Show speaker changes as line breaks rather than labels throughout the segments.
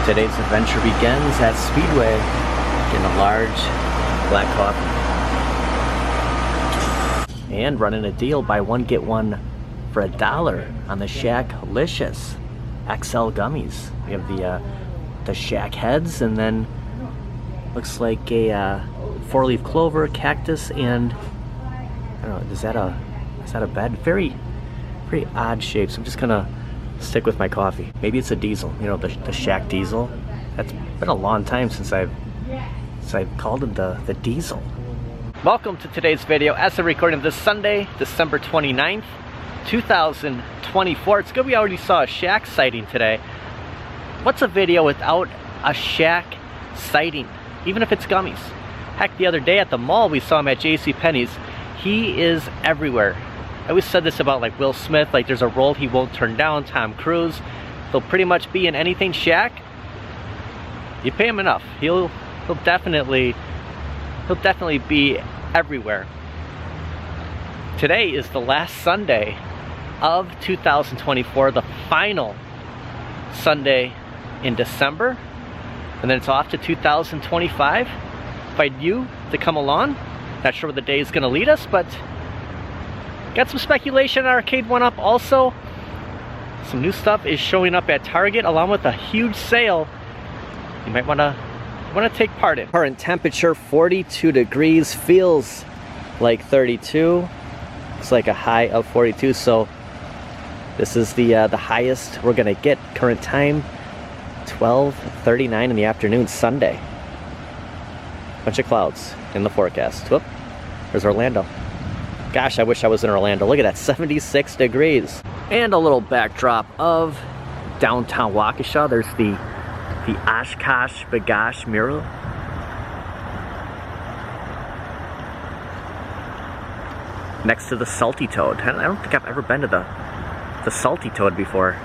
Today's adventure begins at Speedway, getting a large black coffee. And running a deal, buy one get one for $1 on the Shaq-licious XL gummies. We have the Shaq heads, and then looks like a 4-leaf clover, cactus, and I don't know, is that a bed? Very odd shapes. I'm just gonna stick with my coffee. Maybe it's a diesel, you know, the Shaq diesel. That's been a long time since I've called it the diesel. Welcome to today's video as a recording this Sunday, December 29th, 2024. It's good we already saw a Shaq sighting today. What's a video without a Shaq sighting, even if it's gummies? Heck, the other day at the mall we saw him at JCPenney's. He is everywhere. I always said this about like Will Smith, like there's a role he won't turn down. Tom Cruise, he'll pretty much be in anything Shaq. You pay him enough, he'll definitely be everywhere. Today is the last Sunday of 2024, the final Sunday in December, and then it's off to 2025. Invite you to come along. Not sure where the day is going to lead us, but got some speculation on Arcade1up. Also, some new stuff is showing up at Target along with a huge sale you might want to take part in. Current temperature 42 degrees, feels like 32. Looks like a high of 42, so this is the highest we're going to get. Current time 12:39 in the afternoon, Sunday. Bunch of clouds in the forecast. Whoop, there's Orlando. Gosh, I wish I was in Orlando. Look at that, 76 degrees. And a little backdrop of downtown Waukesha. There's the Oshkosh Bagosh mural. Next to the Salty Toad. I don't think I've ever been to the Salty Toad before.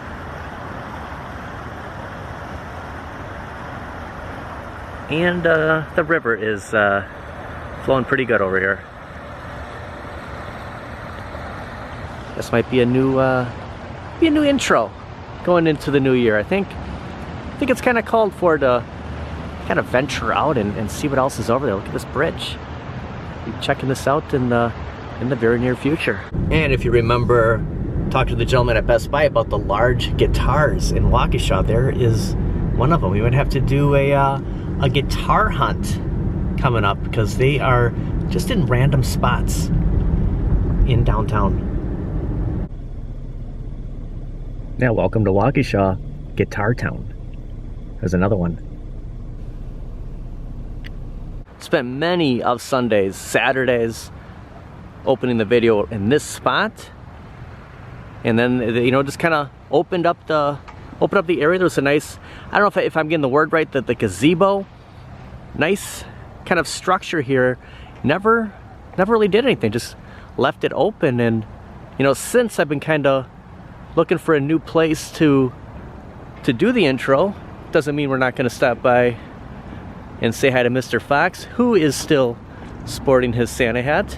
And the river is flowing pretty good over here. This might be a new intro going into the new year. I think it's kind of called for to kind of venture out and see what else is over there. Look at this bridge. Be checking this out in the very near future. And if you remember talking to the gentleman at Best Buy about the large guitars in Waukesha, there is one of them. We would have to do a guitar hunt coming up because they are just in random spots in downtown. Now, welcome to Waukesha, Guitar Town. There's another one. Spent many of Sundays, Saturdays, opening the video in this spot, and then just kind of opened up the area. There was a nice, I don't know if I'm getting the word right, the gazebo. Nice kind of structure here. Never really did anything, just left it open. And since I've been kind of looking for a new place to do the intro. Doesn't mean we're not going to stop by and say hi to Mr. Fox, who is still sporting his Santa hat.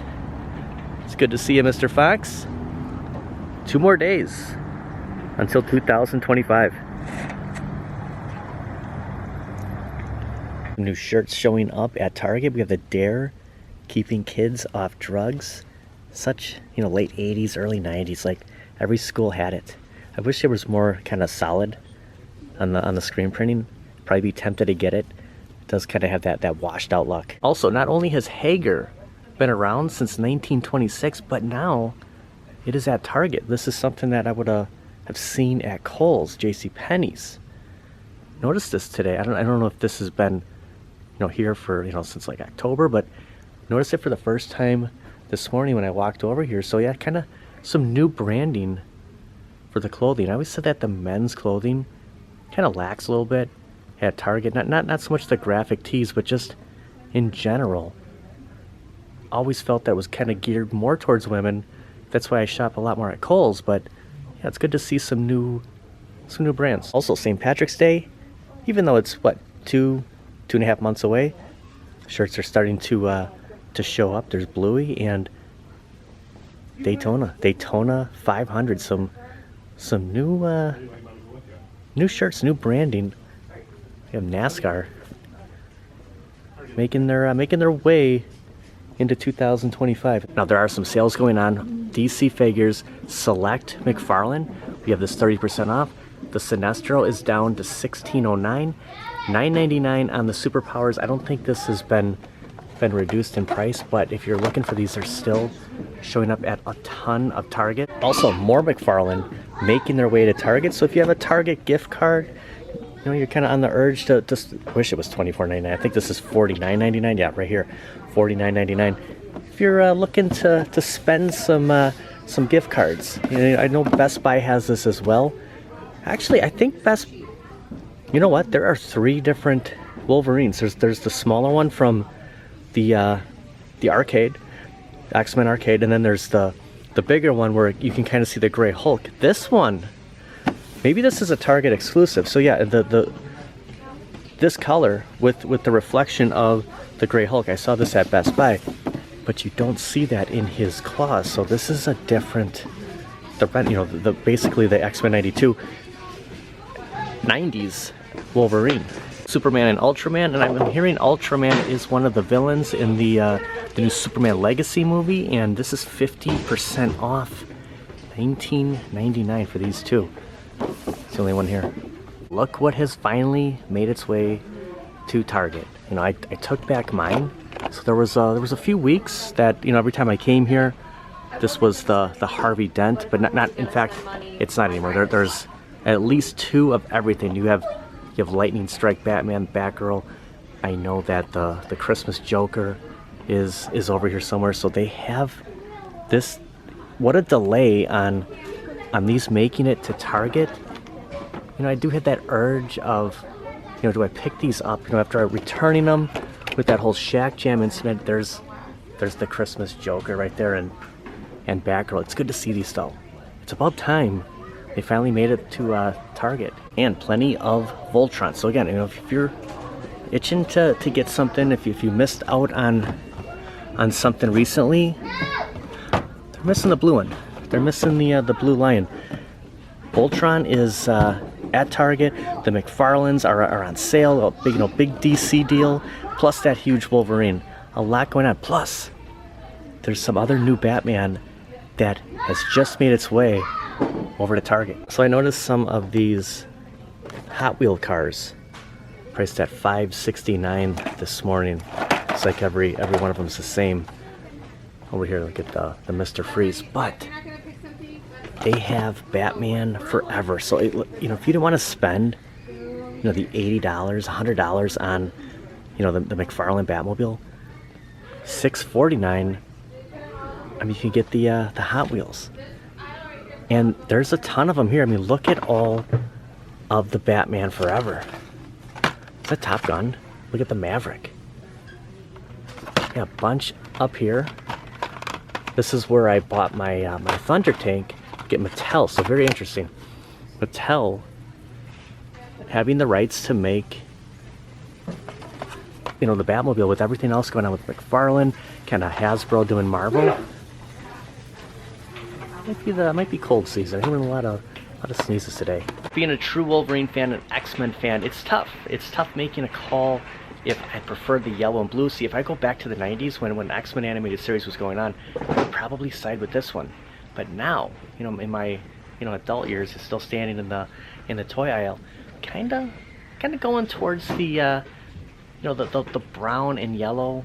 It's good to see you, Mr. Fox. 2 more days until 2025. New shirts showing up at Target. We have the Dare, keeping kids off drugs. Such, late 80s, early 90s, like every school had it. I wish there was more kind of solid on the screen printing. Probably be tempted to get it. It does kind of have that washed out look. Also, not only has Hager been around since 1926, but now it is at Target. This is something that I would have seen at Kohl's, JCPenney's. Noticed this today. I don't know if this has been here for since like October, but noticed it for the first time this morning when I walked over here. So yeah, kind of some new branding for the clothing. I always said that the men's clothing kind of lacks a little bit at Target. Not so much the graphic tees, but just in general. Always felt that was kind of geared more towards women. That's why I shop a lot more at Kohl's. But yeah, it's good to see some new brands. Also, St. Patrick's Day, even though it's what 2.5 months away, shirts are starting to show up. There's Bluey and Daytona 500. Some new shirts, new branding We have NASCAR making their way into 2025. Now there are some sales going on. DC Figures Select McFarlane. We have this 30% off. The Sinestro is down to $16.09. $9.99 on the Superpowers. I don't think this has been reduced in price, but if you're looking for these, they're still showing up at a ton of Target. Also, more McFarlane making their way to Target. So if you have a Target gift card, you know, you're kind of on the urge to just wish it was $24.99. I think this is $49.99. Yeah, right here, $49.99. If you're looking to spend some gift cards, you know, I know Best Buy has this as well. Actually, I think you know what? There are 3 different Wolverines. There's the smaller one from the arcade, X-Men arcade, and then there's the bigger one where you can kind of see the gray Hulk. This one, maybe this is a Target exclusive. So yeah, this color with the reflection of the gray Hulk. I saw this at Best Buy, but you don't see that in his claws. So this is a different, basically the X-Men 92 90s Wolverine. Superman and Ultraman, and I'm hearing Ultraman is one of the villains in the new Superman Legacy movie, and this is 50% off, $19.99 for these two. It's the only one here. Look what has finally made its way to Target. You know, I took back mine. So there was a few weeks that, you know, every time I came here, this was the Harvey Dent, but not in fact, it's not anymore. There's at least 2 of everything. You have Lightning Strike Batman, Batgirl. I know that the Christmas Joker is over here somewhere. So they have this. What a delay on these making it to Target. You know, I do have that urge of, you know, do I pick these up? You know, after returning them with that whole Shack Jam incident, there's the Christmas Joker right there and Batgirl. It's good to see these though. It's about time they finally made it to Target. And plenty of Voltron. So again, you know, if you're itching to get something, if you missed out on something recently, they're missing the blue one. They're missing the Blue Lion. Voltron is at Target. The McFarlanes are on sale. A big DC deal. Plus that huge Wolverine. A lot going on. Plus, there's some other new Batman that has just made its way over to Target. So I noticed some of these Hot Wheel cars priced at $5.69 this morning. It's like every one of them is the same. Over here, look at the Mr. Freeze. But they have Batman Forever. So you know, if you didn't want to spend, you know, the $80, $100 on, you know, the McFarlane Batmobile, $649. I mean, you can get the Hot Wheels. And there's a ton of them here. I mean, look at all of the Batman Forever. Is that Top Gun? Look at the Maverick. Yeah, a bunch up here. This is where I bought my my Thunder Tank. Get Mattel, so very interesting. Mattel having the rights to make, you know, the Batmobile with everything else going on with McFarlane, kind of Hasbro doing Marvel. Might be cold season. I'm hearing a lot of sneezes today. Being a true Wolverine fan and X-Men fan, it's tough. It's tough making a call if I prefer the yellow and blue. See, if I go back to the 90s when the X-Men animated series was going on, I would probably side with this one. But now, you know, in my, you know, adult years, it's still standing in the toy aisle, kind of going towards the, you know, the brown and yellow,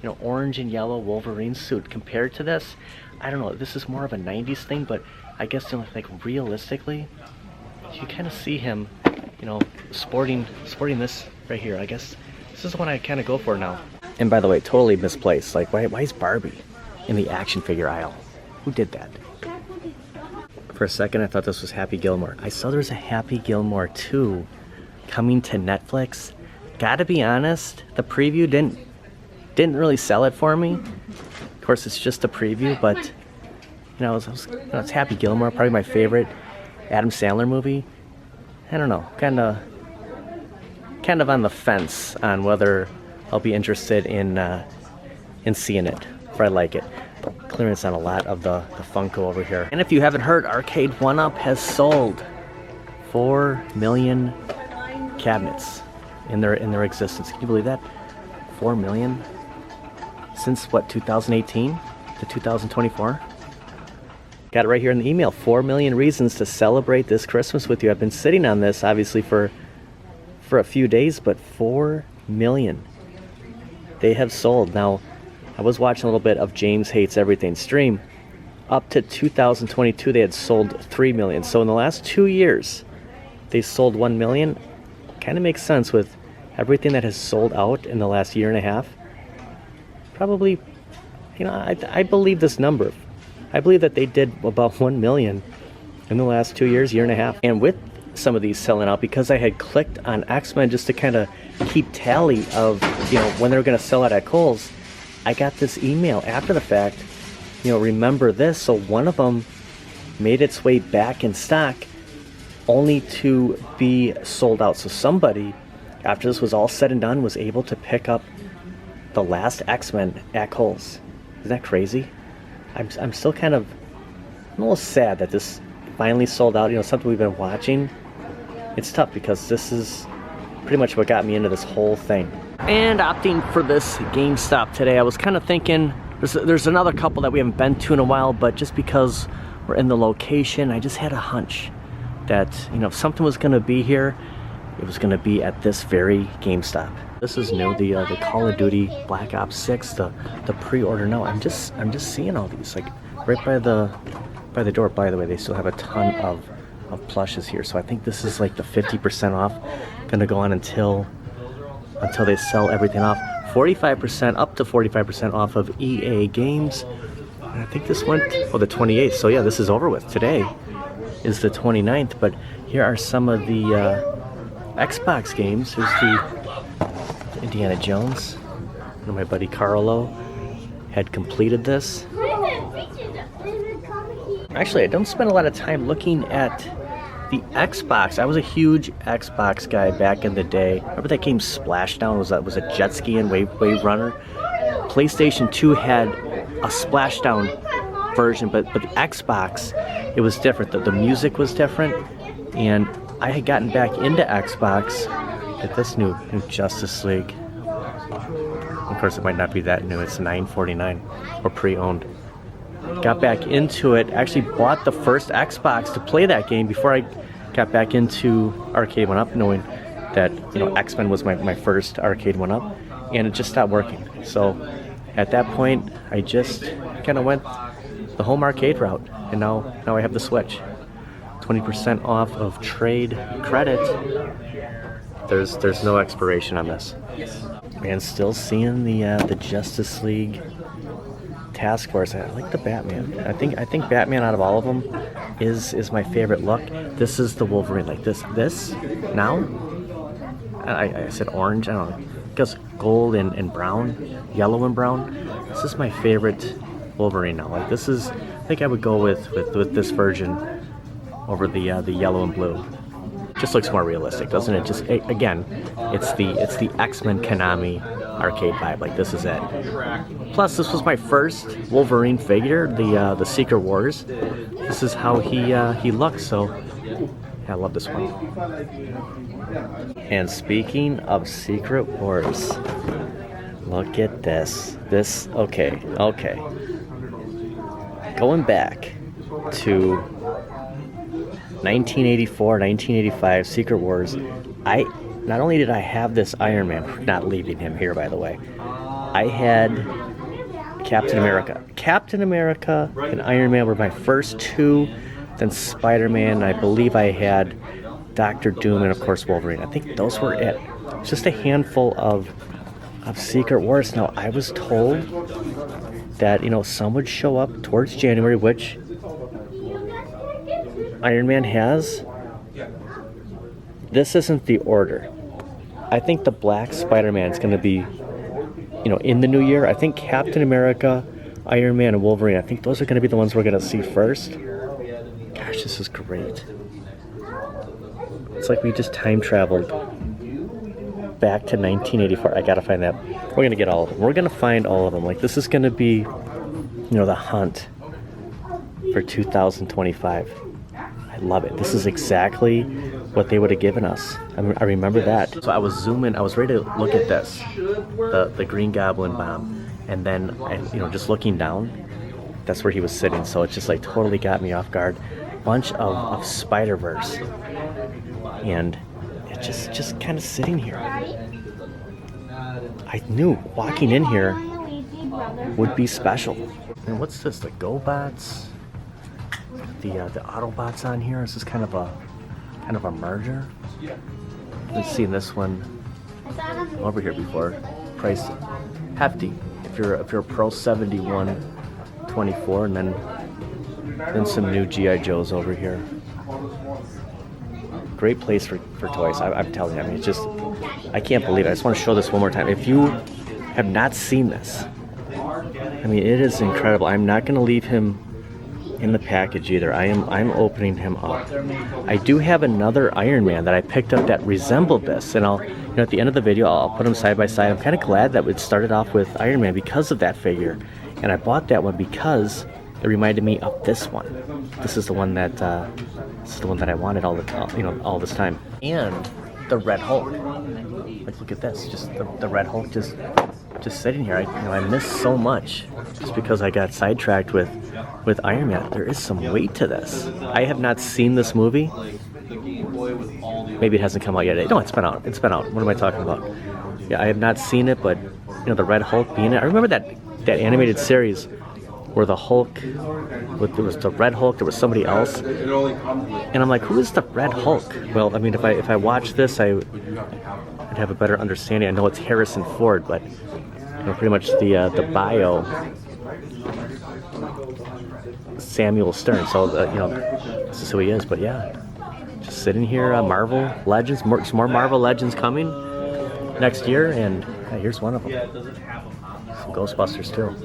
you know, orange and yellow Wolverine suit compared to this. I don't know, this is more of a 90s thing, but I guess, you know, like realistically, you kind of see him, you know, sporting this right here. I guess this is the one I kind of go for now. And by the way, totally misplaced. Like, why is Barbie in the action figure aisle? Who did that? For a second, I thought this was Happy Gilmore. I saw there's a Happy Gilmore 2 coming to Netflix. Gotta be honest, the preview didn't really sell it for me. Of course, it's just a preview, but you know, it's Happy Gilmore, probably my favorite Adam Sandler movie. I don't know, kind of on the fence on whether I'll be interested in seeing it, if I like it. Clearance on a lot of the Funko over here. And if you haven't heard, Arcade1up has sold 4 million cabinets. in their existence. Can you believe that? 4 million since what, 2018 to 2024? Got it right here in the email. 4 million reasons to celebrate this Christmas with you. I've been sitting on this obviously for a few days, but 4 million they have sold. Now, I was watching a little bit of James Hates Everything stream. Up to 2022, they had sold 3 million. So in the last 2 years, they sold 1 million. Kind of makes sense with everything that has sold out in the last year and a half. Probably, you know, I believe this number. I believe that they did about 1 million in the last 2 years, year and a half. And with some of these selling out, because I had clicked on X-Men just to kind of keep tally of, you know, when they were going to sell out at Kohl's, I got this email after the fact, you know, remember this. So one of them made its way back in stock only to be sold out. So somebody, after this was all said and done, was able to pick up the last X-Men at Kohl's. Isn't that crazy? I'm still kind of, I'm a little sad that this finally sold out. You know, something we've been watching. It's tough because this is pretty much what got me into this whole thing. And opting for this GameStop today, I was kind of thinking, there's another couple that we haven't been to in a while, but just because we're in the location, I just had a hunch that, you know, if something was going to be here, it was going to be at this very GameStop. This is new, the Call of Duty Black Ops 6, the pre-order now. I'm just seeing all these, like right by the door. By the way, they still have a ton of plushes here, so I think this is like the 50% off, gonna go on until they sell everything off. 45%, up to 45% off of EA games. And I think this went, oh, the 28th. So yeah, this is over with. Today is the 29th, but here are some of the Xbox games. Here's the Indiana Jones. And my buddy Carlo had completed this. Actually, I don't spend a lot of time looking at the Xbox. I was a huge Xbox guy back in the day. Remember that game Splashdown? Was a jet ski and wave runner. PlayStation 2 had a Splashdown version, but the Xbox, it was different. The music was different, and I had gotten back into Xbox at this new Justice League. Of course, it might not be that new. It's $9.49 or pre-owned. Got back into it. Actually bought the first Xbox to play that game before I got back into Arcade1up, knowing that, you know, X-Men was my first Arcade1up, and it just stopped working. So at that point, I just kind of went the home arcade route, and now I have the Switch. 20% off of trade credit. There's no expiration on this. And still seeing the Justice League Task Force. I like the Batman. I think Batman out of all of them is my favorite look. This is the Wolverine. Like this now. I said orange. I don't know. I guess gold and brown, yellow and brown. This is my favorite Wolverine now. Like this is. I think I would go with this version over the yellow and blue. Just looks more realistic, doesn't it? Just again, it's the X-Men Konami arcade vibe. Like this is it. Plus, this was my first Wolverine figure, the Secret Wars. This is how he looks. So yeah, I love this one. And speaking of Secret Wars, look at this. Okay. Going back to 1984, 1985, Secret Wars. Not only did I have this Iron Man, not leaving him here, by the way, I had Captain America. Captain America and Iron Man were my first two, then Spider-Man, I believe I had Doctor Doom, and of course Wolverine. I think those were it. Just a handful of Secret Wars. Now, I was told that, you know, some would show up towards January, which Iron Man has. This isn't the order. I think the Black Spider-Man is going to be, you know, in the new year. I think Captain America, Iron Man, and Wolverine, I think those are going to be the ones we're going to see first. Gosh, this is great. It's like we just time traveled back to 1984. I got to find that. We're going to get all of them. We're going to find all of them. Like, this is going to be, you know, the hunt for 2025. I love it. This is exactly what they would have given us. I remember that. So I was zooming, I was ready to look at this, the Green Goblin bomb, and then, just looking down, that's where he was sitting. So it just like totally got me off guard. Bunch of Spider-Verse, and it just kind of sitting here. I knew walking in here would be special. And what's this? The GoBots? The Autobots on here? Is this kind of a merger? Let's see this one over here before. Price hefty. If you're a Pro 7124, and then some new G.I. Joes over here. Great place for toys. I'm telling you. I mean, it's just, I can't believe it. I just want to show this one more time. If you have not seen this, I mean, it is incredible. I'm not going to leave him in the package either. I'm opening him up. I do have another Iron Man that I picked up that resembled this, and I'll, at the end of the video, I'll put them side by side. I'm kind of glad that it started off with Iron Man because of that figure, and I bought that one because it reminded me of this one. This is the one that I wanted all this time. And the Red Hulk. Like, look at this, just the Red Hulk just sitting here. I missed so much just because I got sidetracked with Iron Man. There is some weight to this. I have not seen this movie. Maybe it hasn't come out yet. No, it's been out. It's been out. What am I talking about? Yeah, I have not seen it, but the Red Hulk being it. I remember that animated series where the Hulk, there was the Red Hulk, there was somebody else, and I'm like, who is the Red Hulk? Well, I mean, if I watch this, I'd have a better understanding. I know it's Harrison Ford, but pretty much the bio, Samuel Stern. So this is who he is. But yeah, just sitting here. Marvel Legends, more Marvel Legends coming next year, and here's one of them. Some Ghostbusters too.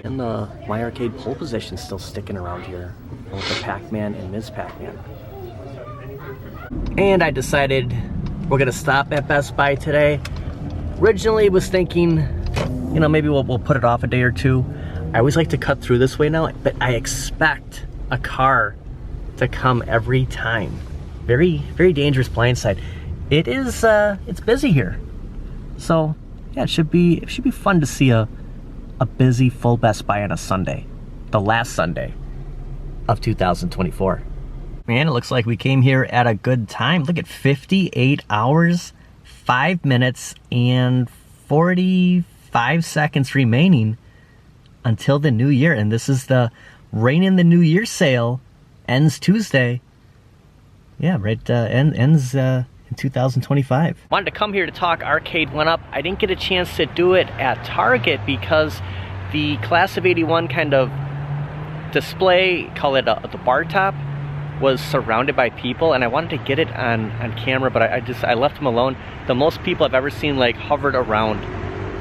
And the My Arcade pole position still sticking around here with the Pac-Man and Ms. Pac-Man. And I decided we're gonna stop at Best Buy today. Originally was thinking, maybe we'll put it off a day or two. I always like to cut through this way now, but I expect a car to come every time. Very, very dangerous blindside. It is, it's busy here. So yeah, it should be fun to see a busy full Best Buy on a Sunday, the last Sunday of 2024. Man, it looks like we came here at a good time. Look at 58 hours, 5 minutes, and 45 seconds remaining until the new year. And this is the Rain in the New Year sale. Ends Tuesday. Yeah, right, ends in 2025. Wanted to come here to talk Arcade1up. I didn't get a chance to do it at Target because the Class of 81 kind of display, call it the bar top, was surrounded by people, and I wanted to get it on camera, but I left them alone. The most people I've ever seen like hovered around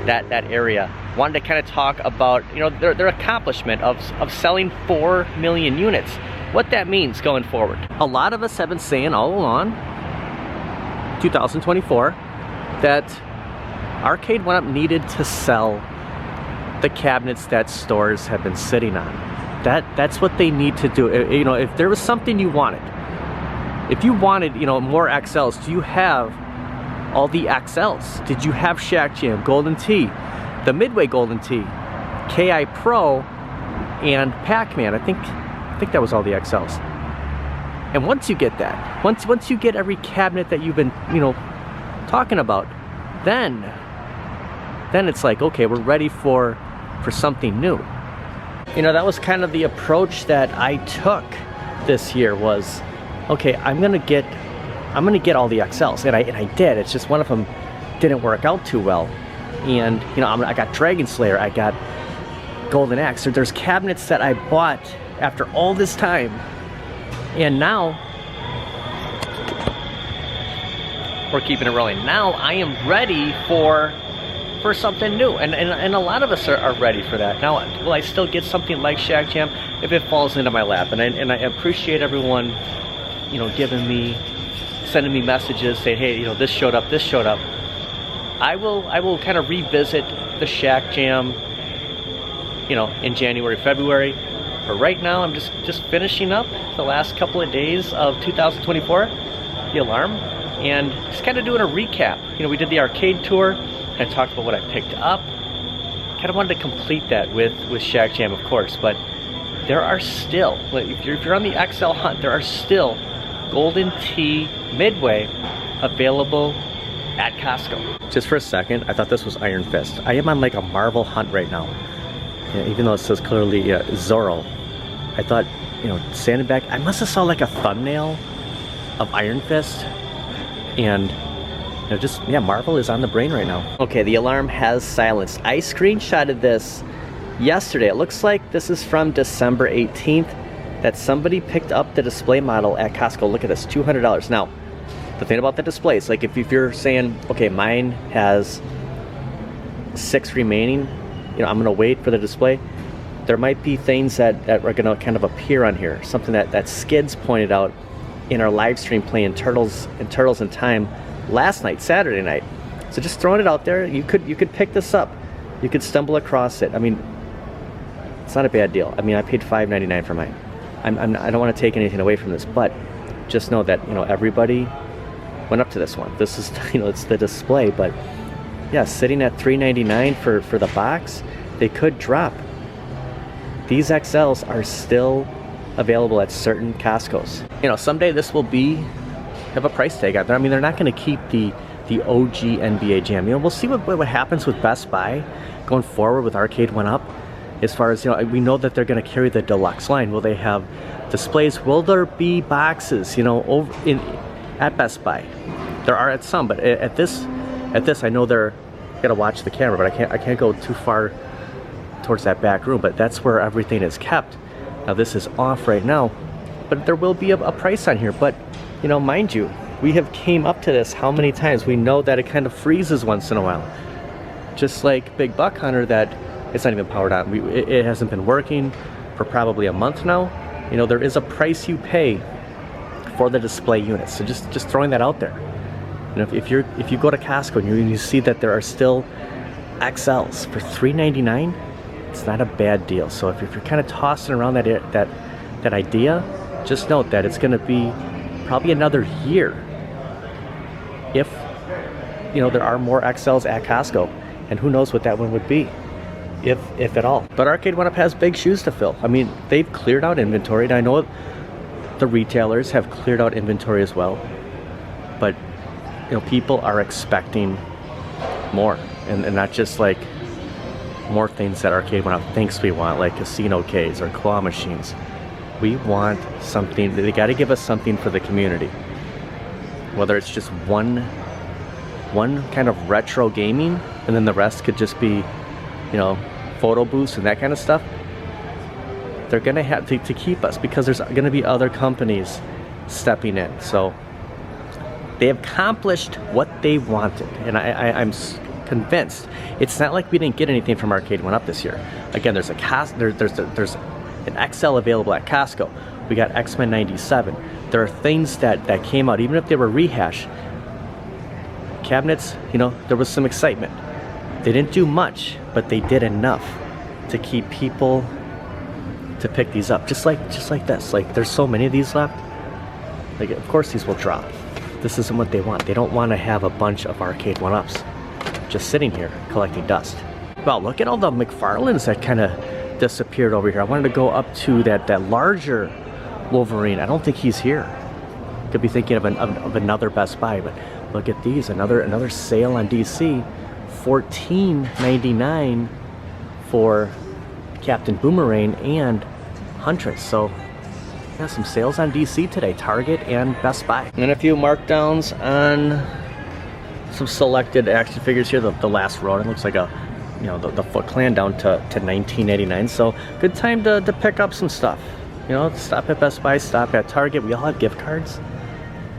that area. Wanted to kind of talk about their accomplishment of selling 4 million units. What that means going forward. A lot of us have been saying all along 2024 that Arcade1up needed to sell the cabinets that stores have been sitting on. That's what they need to do. If there was something you wanted, if you wanted more XLs, do you have all the XLs? Did you have Shack Jam, Golden Tee, the Midway Golden Tee, KI Pro, and Pac-Man? I think that was all the XLs. And once you get that, once you get every cabinet that you've been, talking about, then it's like, okay, we're ready for something new. That was kind of the approach that I took this year was, okay, I'm gonna get all the XLs, and I did. It's just one of them didn't work out too well, and I got Dragon Slayer, I got Golden Axe. There's cabinets that I bought after all this time. And now, we're keeping it rolling. Now I am ready for something new. And a lot of us are ready for that. Now, will I still get something like Shack Jam if it falls into my lap? And I appreciate everyone, sending me messages saying, hey, this showed up, this showed up. I will kind of revisit the Shack Jam, in January, February. But right now, I'm just finishing up the last couple of days of 2024, the alarm, and just kind of doing a recap. You know, we did the arcade tour, and I talked about what I picked up. Kind of wanted to complete that with Shack Jam, of course, but there are still, if you're on the XL hunt, there are still Golden Tee Midway available at Costco. Just for a second, I thought this was Iron Fist. I am on like a Marvel hunt right now. Yeah, even though it says clearly Zorro. I thought, you know, standing back, I must have saw like a thumbnail of Iron Fist, and you know, just, yeah, Marvel is on the brain right now. Okay, the alarm has silenced. I screenshotted this yesterday. It looks like this is from December 18th, that somebody picked up the display model at Costco. Look at this, $200. Now, the thing about the displays, like if you're saying, okay, mine has 6 remaining, you know, I'm gonna wait for the display, there might be things that are gonna kind of appear on here. Something that Skids pointed out in our live stream playing Turtles in Time last night, Saturday night. So just throwing it out there, you could pick this up. You could stumble across it. I mean, it's not a bad deal. I mean, I paid $5.99 for mine. I don't want to take anything away from this, but just know that, you know, everybody went up to this one. This is, you know, it's the display, but yeah, sitting at $3.99 for the box, they could drop. These XLs are still available at certain Costco's. You know, someday this will have a price tag out there. I mean, they're not going to keep the OG NBA Jam. You know, we'll see what happens with Best Buy going forward with Arcade1up. As far as, you know, we know that they're going to carry the deluxe line. Will they have displays? Will there be boxes, you know, at Best Buy? There are at some, but at this I know they're gonna watch the camera, but I can't go too far towards that back room. But that's where everything is kept. Now this is off right now, but there will be a price on here. But you know, mind you, we have came up to this how many times? We know that it kind of freezes once in a while, just like Big Buck Hunter, that it's not even powered on. It hasn't been working for probably a month now. You know, there is a price you pay for the display units. So just throwing that out there. You know, if you go to Costco and you see that there are still XLs for $3.99, it's not a bad deal. So if you're kind of tossing around that idea, just note that it's going to be probably another year if, you know, there are more XLs at Costco, and who knows what that one would be, if at all. But Arcade1up has big shoes to fill. I mean, they've cleared out inventory, and I know the retailers have cleared out inventory as well, but you know, people are expecting more, and not just like more things that Arcade1up thinks we want, like casino Ks or claw machines. We want something. They got to give us something for the community, whether it's just one kind of retro gaming, and then the rest could just be, you know, photo booths and that kind of stuff. They're gonna have to keep us, because there's gonna be other companies stepping in. So they have accomplished what they wanted, and I'm convinced. It's not like we didn't get anything from Arcade1up this year. Again, there's an XL available at Costco. We got X-Men 97. There are things that came out, even if they were rehash cabinets. You know, there was some excitement. They didn't do much, but they did enough to keep people to pick these up, just like this. Like, there's so many of these left. Like, of course these will drop. This isn't what they want. They don't want to have a bunch of Arcade1ups just sitting here collecting dust. Well, look at all the McFarlanes that kind of disappeared over here. I wanted to go up to that larger Wolverine. I don't think he's here. Could be thinking of another Best Buy, but look at these. Another sale on DC. $14.99 for Captain Boomerang and Huntress. So yeah, some sales on DC today, Target and Best Buy. And a few markdowns on some selected action figures here. The last Ronin looks like the Foot Clan down to $19.89. So good time to pick up some stuff. You know, stop at Best Buy, stop at Target. We all have gift cards,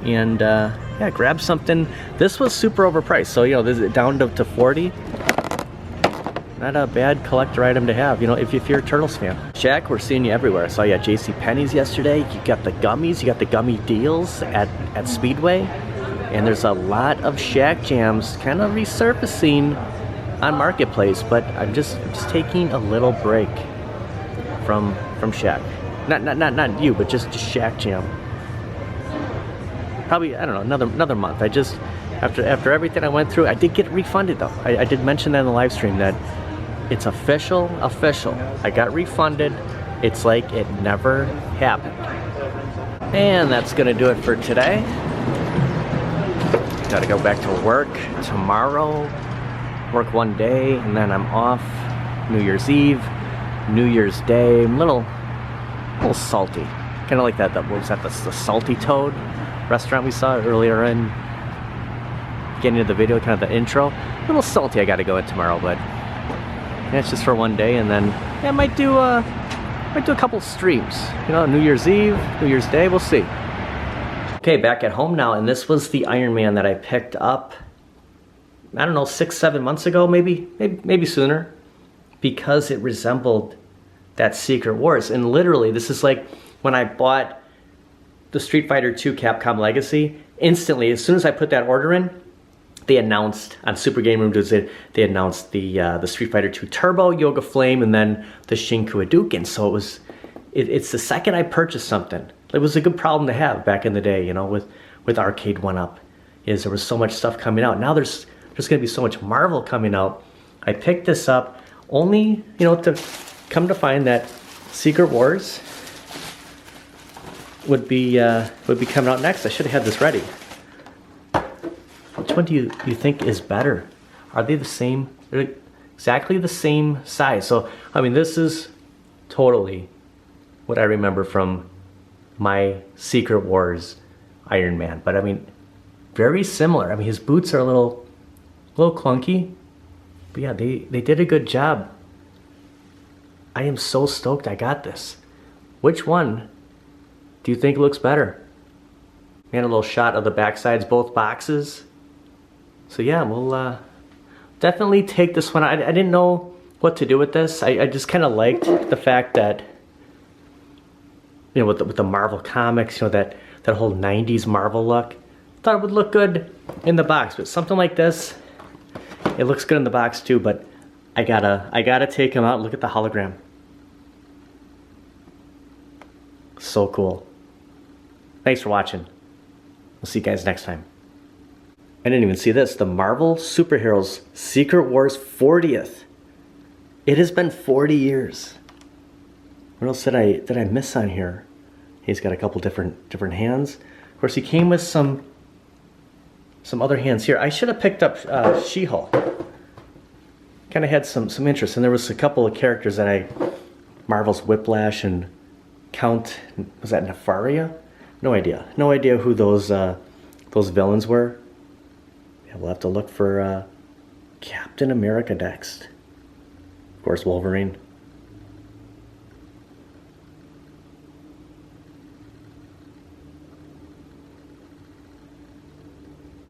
and yeah, grab something. This was super overpriced, so you know, this is down to $40. Not a bad collector item to have, you know, if you're a Turtles fan. Shaq, we're seeing you everywhere. I saw you at JCPenney's yesterday. You got the gummies, you got the gummy deals at Speedway, and there's a lot of Shack Jams kind of resurfacing on Marketplace. But I'm just taking a little break from from Shaq. Not you, but just Shaq Jam. Probably, I don't know, another month. I just, after everything I went through, I did get refunded though. I did mention that in the live stream that it's official. I got refunded. It's like it never happened. And that's gonna do it for today. Gotta go back to work tomorrow. Work one day and then I'm off. New Year's Eve, New Year's Day. I'm a little salty. Kind of like that, what was that, the Salty Toad restaurant we saw earlier in getting into the video, kind of the intro. A little salty. I gotta go in tomorrow, but yeah, it's just for one day, and then yeah, I might do a couple streams. You know, New Year's Eve, New Year's Day, we'll see. Okay, back at home now, and this was the Iron Man that I picked up, I don't know, 6-7 months ago, maybe sooner, because it resembled that Secret Wars. And literally, this is like when I bought the Street Fighter II Capcom Legacy, instantly, as soon as I put that order in, they announced on Super Game Room, they announced the Street Fighter II Turbo, Yoga Flame, and then the Shinku Hadouken. So it's the second I purchased something. It was a good problem to have back in the day, you know, with Arcade1up, is there was so much stuff coming out. Now there's going to be so much Marvel coming out. I picked this up only, you know, to come to find that Secret Wars would be coming out next. I should have had this ready. Which one do you think is better? Are they the same? They're exactly the same size. So I mean, this is totally what I remember from my Secret Wars Iron Man. But I mean, very similar. I mean, his boots are a little clunky. But yeah, they did a good job. I am so stoked I got this. Which one do you think looks better? And a little shot of the backsides, both boxes. So yeah, we'll definitely take this one. I didn't know what to do with this. I just kind of liked the fact that, you know, with the Marvel comics, you know, that whole 90s Marvel look. Thought it would look good in the box, but something like this, it looks good in the box too, but I gotta take him out and look at the hologram. So cool. Thanks for watching. We'll see you guys next time. I didn't even see this. The Marvel Superheroes Secret Wars 40th. It has been 40 years. What else did I miss on here? He's got a couple different hands. Of course, he came with some other hands here. I should have picked up She-Hulk. Kind of had some interest, and there was a couple of characters that Marvel's Whiplash and Count, was that Nefaria? No idea who those villains were. Yeah, we'll have to look for Captain America next. Of course, Wolverine.